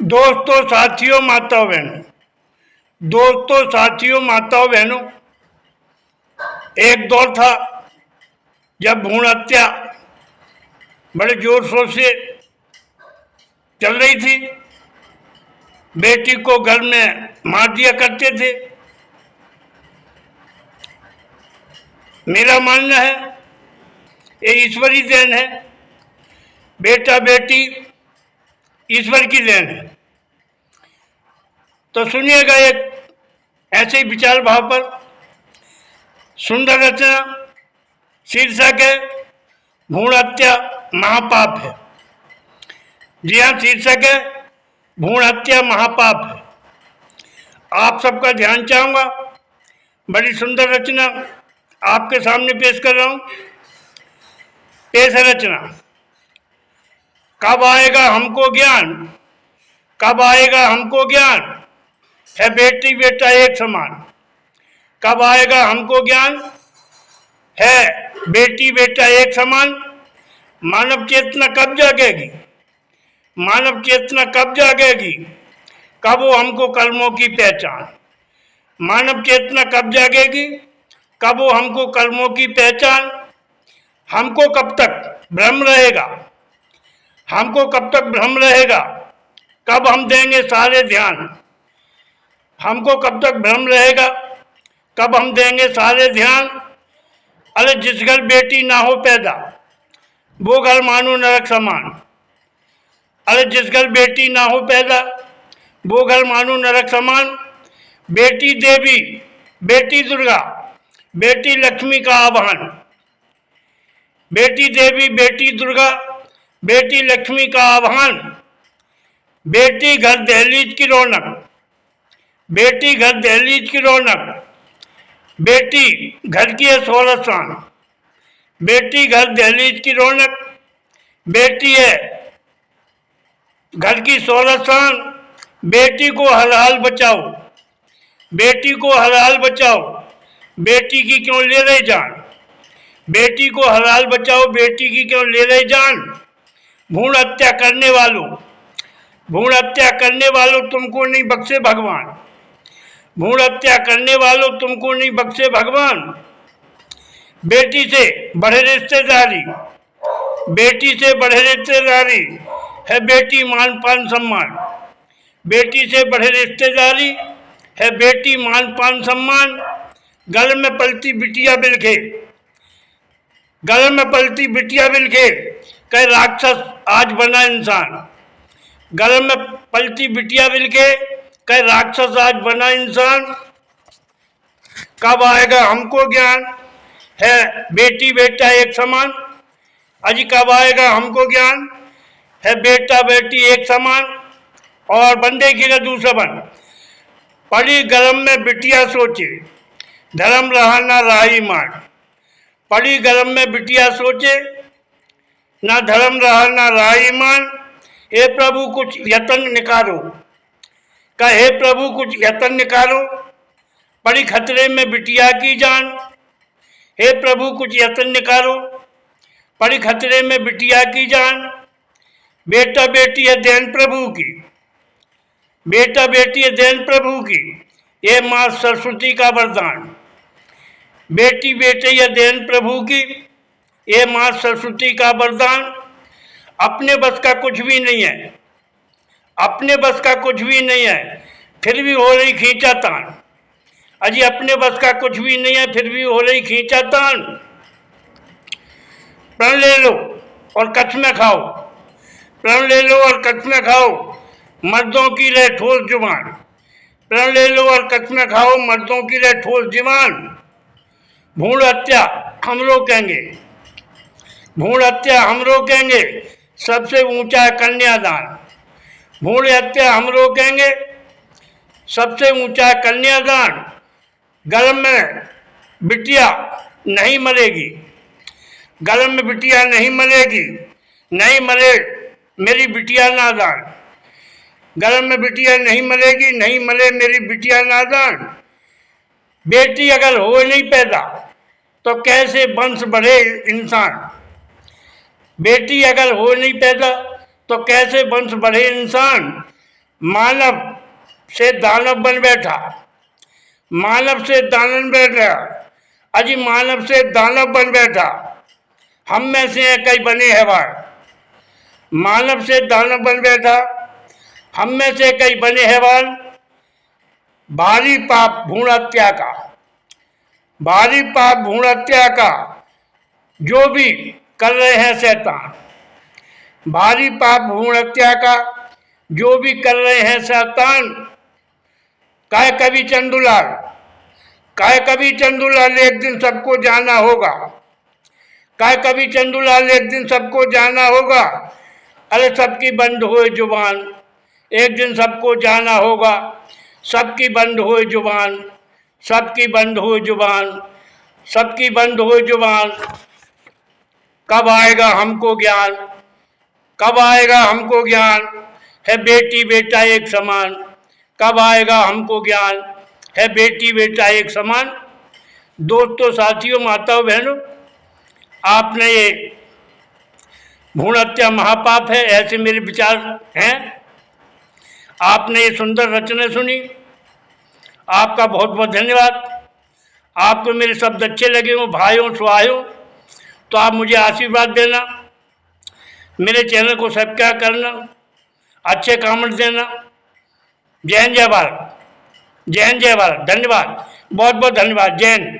दोस्तों, साथियों, माताओं बहनों, माताओं बहनों, एक दौर था जब भ्रूण हत्या बड़े जोर शोर से चल रही थी। बेटी को घर में मार दिया करते थे। मेरा मानना है ये ईश्वरी देन है। बेटा बेटी ईश्वर की देन है। तो सुनिएगा एक ऐसे ही विचार भाव पर सुंदर रचना, शीर्षक है भ्रूण हत्या महापाप है। जी हाँ, शीर्षक है भ्रूण हत्या महापाप है। आप सबका ध्यान चाहूंगा। बड़ी सुंदर रचना आपके सामने पेश कर रहा हूं। पेश है रचना। कब आएगा हमको ज्ञान, कब आएगा हमको ज्ञान, है बेटी बेटा एक समान। कब आएगा हमको ज्ञान, है बेटी बेटा एक समान। मानव चेतना कब जागेगी, मानव चेतना कब जागेगी, कब वो हमको कर्मों की पहचान। मानव चेतना कब जागेगी, कब वो हमको कर्मों की पहचान। हमको कब तक भ्रम रहेगा, हमको कब तक भ्रम रहेगा, कब हम देंगे सारे ध्यान। हमको कब तक भ्रम रहेगा, कब हम देंगे सारे ध्यान। अरे जिस घर बेटी ना हो पैदा, वो घर मानो नरक समान। अरे जिस घर बेटी ना हो पैदा, वो घर मानो नरक समान। बेटी देवी, बेटी दुर्गा, बेटी लक्ष्मी का आह्वान। बेटी देवी, बेटी दुर्गा, बेटी लक्ष्मी का आह्वान। बेटी घर दहलीज की रौनक, बेटी घर दहलीज की रौनक। बेटी घर की है शोहरत शान, बेटी घर दहलीज की रौनक। बेटी है घर की शोहरत शान। बेटी को हर हाल बचाओ, बेटी को हर हाल बचाओ, बेटी की क्यों ले रहे जान। बेटी को हर हाल बचाओ, बेटी की क्यों ले रहे जान। भ्रूण हत्या करने वालों, भ्रूण हत्या करने वालों तुमको नहीं बख्शे भगवान। भ्रूण हत्या करने वालों तुमको नहीं बख्शे भगवान। बेटी से बढ़े रिश्तेदारी, बेटी से बढ़े रिश्तेदारी, है बेटी मान पान सम्मान। बेटी से बढ़े रिश्तेदारी, है बेटी मान पान सम्मान। गल में पलती बिटिया बिलखे, गल में पलती बिटिया बिलखे, कह राक्षस आज बना इंसान। गल में पलती बिटिया बिलखे, कह राक्षस आज बना इंसान। कब आएगा हमको ज्ञान, है बेटी बेटा एक समान। अजी कब आएगा हमको ज्ञान, है बेटा बेटी एक समान। और बंदे की दूसरा बन, पड़ी गरम में बिटिया सोचे, धर्म रहा ना रहा ईमान। पड़ी गरम में बिटिया सोचे, ना धर्म रहा ना रहा ईमान। हे प्रभु कुछ यत्न निकालो, का हे प्रभु कुछ यत्न निकालो, पड़ी खतरे में बिटिया की जान। हे प्रभु कुछ यत्न निकालो, पड़ी खतरे में बिटिया की जान। बेटा बेटी है देन प्रभु की, बेटा बेटी है देन प्रभु की, ये माँ सरस्वती का वरदान। बेटी बेटे है देन प्रभु की, ये माँ सरस्वती का वरदान। अपने बस का कुछ भी नहीं है, अपने बस का कुछ भी नहीं है, फिर भी हो रही खींचातान। अजी अपने बस का कुछ भी नहीं है, फिर भी हो रही खींचातान। प्रण ले लो और कच्छ में खाओ, प्रण ले लो और कच्छ में खाओ, मर्दों की रहे ठोस जुबान। प्रण ले लो और कच्छ में खाओ, मर्दों की रहे ठोस जुबान। भ्रूण हत्या हम रोकेंगे, भ्रूण हत्या हम रोकेंगे, सबसे ऊंचा है कन्यादान। भ्रूण हत्या हम रोकेंगे, सबसे ऊंचा है कन्यादान। गर्भ में बिटिया नहीं मरेगी, गर्भ में बिटिया नहीं मरेगी, नहीं मरे मेरी बिटिया नादान। गर्भ में बिटिया नहीं मरेगी, नहीं मरे मेरी बिटिया नादान। बेटी अगर हो नहीं पैदा तो कैसे वंश बढ़े इंसान। बेटी अगर हो नहीं पैदा तो कैसे वंश बढ़े इंसान। मानव से दानव बन बैठा, मानव से दानव बन बैठा, अजी मानव से दानव बन बैठा, हम में से हैं कई बने हैवान। मानव से दानव बन बैठा, हम में से कई बने हैवान। भारी पाप भ्रूण हत्या का, भारी पाप भ्रूण हत्या का जो भी कर रहे हैं शैतान, भारी पाप भ्रूण हत्या का जो भी कर रहे हैं शैतान। कहे कवि चंदूलाल, कहे कवि चंदूलाल एक दिन सबको जाना होगा, कहे कवि चंदूलाल एक दिन सबको जाना होगा। अरे सबकी बंद होए जुबान, एक दिन सबको जाना होगा, सबकी बंद होए जुबान, सबकी बंद होए जुबान, सबकी बंद होए जुबान। कब आएगा हमको ज्ञान, कब आएगा हमको ज्ञान, है बेटी बेटा एक समान। कब आएगा हमको ज्ञान, है बेटी बेटा एक समान। दोस्तों, साथियों, माताओं, बहनों, आपने ये भ्रूण हत्या महापाप है, ऐसे मेरे विचार हैं। आपने ये सुंदर रचना सुनी, आपका बहुत बहुत धन्यवाद। आपको मेरे शब्द अच्छे लगे हों, भाइयों सुहायों, तो आप मुझे आशीर्वाद देना, मेरे चैनल को सब्सक्राइब करना, अच्छे कमेंट देना। जय हिंद, जय भारत, जय हिंद, जय भारत। धन्यवाद, बहुत बहुत धन्यवाद। जय हिंद।